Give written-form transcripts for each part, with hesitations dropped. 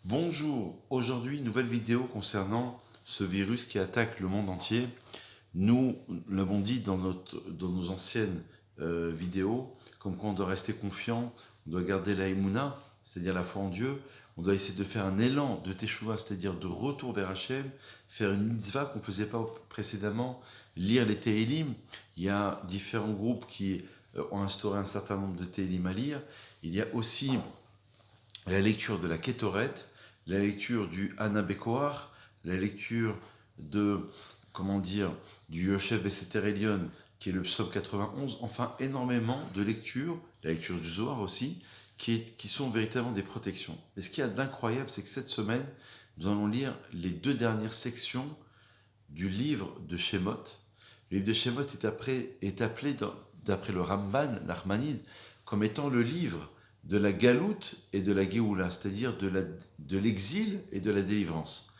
Bonjour, aujourd'hui nouvelle vidéo concernant ce virus qui attaque le monde entier. Nous l'avons dit dans nos anciennes vidéos, comme quoi on doit rester confiant, on doit garder la Emouna, c'est-à-dire la foi en Dieu, on doit essayer de faire un élan de Teshuvah, c'est-à-dire de retour vers Hachem, faire une mitzvah qu'on ne faisait pas précédemment, lire les Tehillim. Il y a différents groupes qui ont instauré un certain nombre de Tehillim à lire. Il y a aussi la lecture de la Kétoret, la lecture du Hana Bekoar, la lecture de, du Yoshev Beseter Elion, qui est le psaume 91, enfin énormément de lectures, la lecture du Zohar aussi, qui sont véritablement des protections. Et ce qu'il y a d'incroyable, c'est que cette semaine, nous allons lire les 2 dernières sections du livre de Shemot. Le livre de Shemot est appelé, d'après le Ramban Nachmanide, comme étant le livre de la galoute et de la Géoula, c'est-à-dire de l'exil et de la délivrance.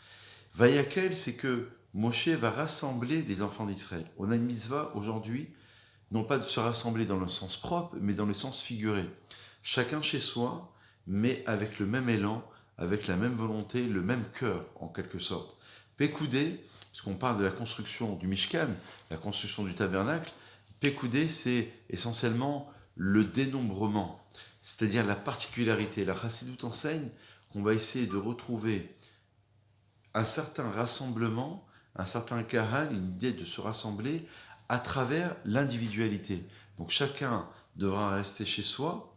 Vayakel, c'est que Moshe va rassembler les enfants d'Israël. On a une mitzvah aujourd'hui, non pas de se rassembler dans le sens propre, mais dans le sens figuré. Chacun chez soi, mais avec le même élan, avec la même volonté, le même cœur, en quelque sorte. Pekoudé, puisqu'on parle de la construction du Mishkan, la construction du tabernacle, Pekoudé, c'est essentiellement le dénombrement, c'est-à-dire la particularité. La Chassidoute enseigne qu'on va essayer de retrouver un certain rassemblement, un certain kahal, une idée de se rassembler à travers l'individualité. Donc chacun devra rester chez soi,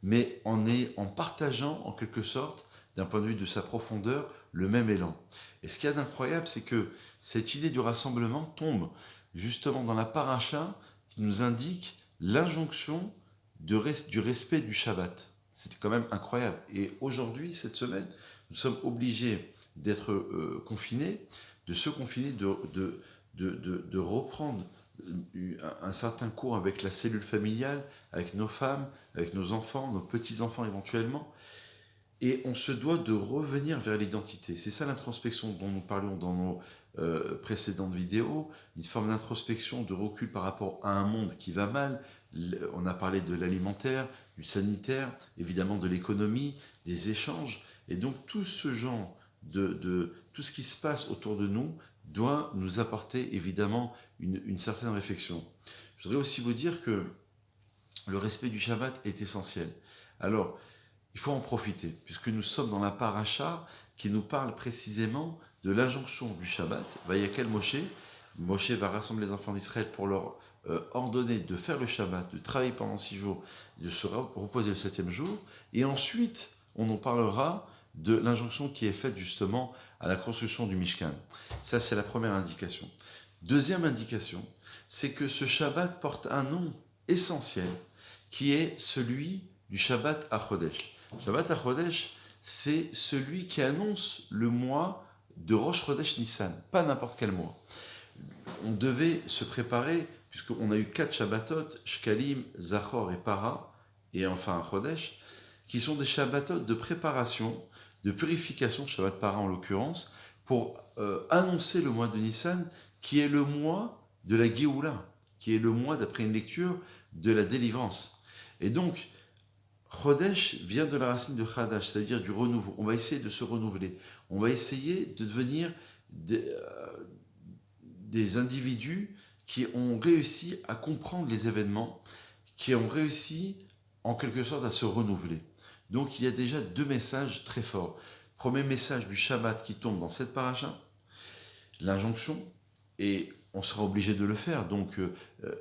mais en partageant en quelque sorte, d'un point de vue de sa profondeur, le même élan. Et ce qu'il y a d'incroyable, c'est que cette idée du rassemblement tombe justement dans la paracha qui nous indique l'injonction du respect du Shabbat. C'est quand même incroyable. Et aujourd'hui, cette semaine, nous sommes obligés d'être confinés, de se confiner, de reprendre un certain cours avec la cellule familiale, avec nos femmes, avec nos enfants, nos petits-enfants éventuellement. Et on se doit de revenir vers l'identité. C'est ça l'introspection dont nous parlions dans nos précédentes vidéos, une forme d'introspection, de recul par rapport à un monde qui va mal. On a parlé de l'alimentaire, du sanitaire, évidemment de l'économie, des échanges. Et donc tout ce genre tout ce qui se passe autour de nous doit nous apporter évidemment une certaine réflexion. Je voudrais aussi vous dire que le respect du Shabbat est essentiel. Alors, il faut en profiter, puisque nous sommes dans la paracha qui nous parle précisément de l'injonction du Shabbat. Vayakel Moshe, Moshe va rassembler les enfants d'Israël pour leur ordonner de faire le Shabbat, de travailler pendant 6 jours, de se reposer le 7e jour, et ensuite on en parlera de l'injonction qui est faite justement à la construction du Mishkan. Ça, c'est la première indication. Deuxième indication, c'est que ce Shabbat porte un nom essentiel, qui est celui du Shabbat HaChodesh. Shabbat HaChodesh, c'est celui qui annonce le mois de Rosh Chodesh Nissan, pas n'importe quel mois. On devait se préparer, puisqu'on a eu 4 Shabbatot, Shkalim, Zachor et Para, et enfin Chodesh, qui sont des Shabbatot de préparation, de purification, Shabbat Para en l'occurrence, pour annoncer le mois de Nissan, qui est le mois de la Géoula, qui est le mois, d'après une lecture, de la délivrance. Et donc, Chodesh vient de la racine de Chadash, c'est-à-dire du renouveau. On va essayer de se renouveler. On va essayer de devenir des individus qui ont réussi à comprendre les événements, qui ont réussi en quelque sorte à se renouveler. Donc il y a déjà 2 messages très forts. Premier message du Shabbat qui tombe dans cette paracha, l'injonction, et on sera obligé de le faire. Donc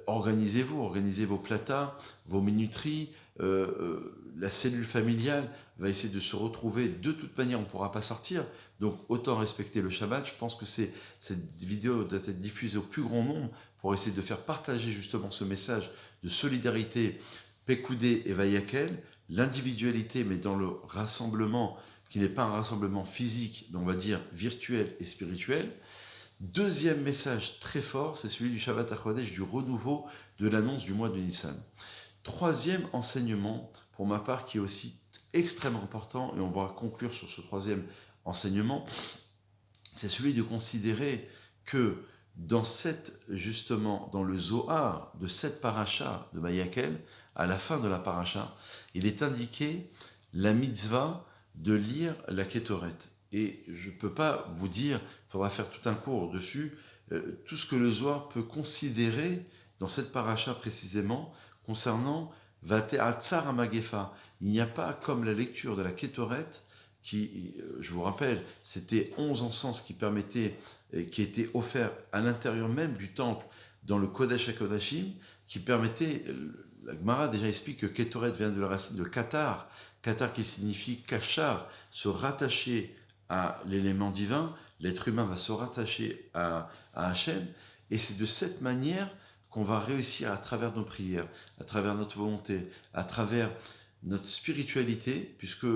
organisez-vous, organisez vos platas, vos minuteries, la cellule familiale va essayer de se retrouver. De toute manière, on ne pourra pas sortir, donc autant respecter le Shabbat. Je pense que cette vidéo doit être diffusée au plus grand nombre pour essayer de faire partager justement ce message de solidarité, Pekoudé et Vayakel, l'individualité, mais dans le rassemblement qui n'est pas un rassemblement physique, mais on va dire virtuel et spirituel. Deuxième message très fort, c'est celui du Shabbat HaChodesh, du renouveau de l'annonce du mois de Nissan. Troisième enseignement, pour ma part, qui est aussi extrêmement important, et on va conclure sur ce troisième enseignement, c'est celui de considérer que dans le Zohar de cette paracha de Vayakel, à la fin de la paracha, il est indiqué la mitzvah de lire la Kétoret. Et je ne peux pas vous dire, il faudra faire tout un cours dessus, tout ce que le Zohar peut considérer dans cette paracha précisément concernant Vate'atzar Amagefa. Il n'y a pas comme la lecture de la Kétoret qui, je vous rappelle, c'était 11 encens qui permettaient, qui étaient offerts à l'intérieur même du temple dans le Kodesh HaKodashim, qui permettaient, la Gemara déjà explique que Kétoret vient de la racine de Katar, Katar qui signifie Kachar, se rattacher à l'élément divin, l'être humain va se rattacher à Hachem, et c'est de cette manière qu'on va réussir à travers nos prières, à travers notre volonté, à travers notre spiritualité, puisque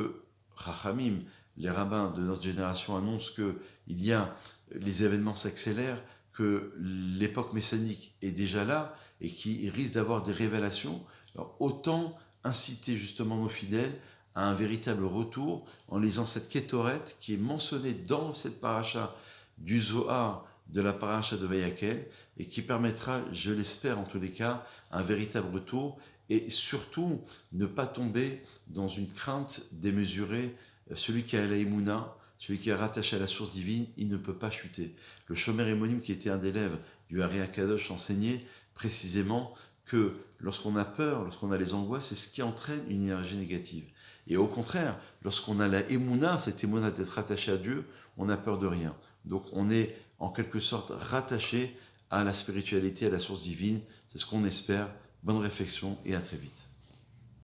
Rachamim, les rabbins de notre génération annoncent qu'il y a, les événements s'accélèrent, que l'époque messianique est déjà là et qui risque d'avoir des révélations. Alors autant inciter justement nos fidèles à un véritable retour en lisant cette Kétoret qui est mentionnée dans cette paracha du Zohar, de la paracha de Vayakel, et qui permettra, je l'espère en tous les cas, un véritable retour, et surtout ne pas tomber dans une crainte démesurée. Celui qui a la Emouna, celui qui est rattaché à la source divine, il ne peut pas chuter. Le Shomer Emonim, qui était un des élèves du Hari Akadosh, enseignait précisément que lorsqu'on a peur, lorsqu'on a les angoisses, c'est ce qui entraîne une énergie négative. Et au contraire, lorsqu'on a la Emouna, cette Emouna d'être attaché à Dieu, on n'a peur de rien. Donc on est en quelque sorte rattaché à la spiritualité, à la source divine. C'est ce qu'on espère. Bonne réflexion et à très vite.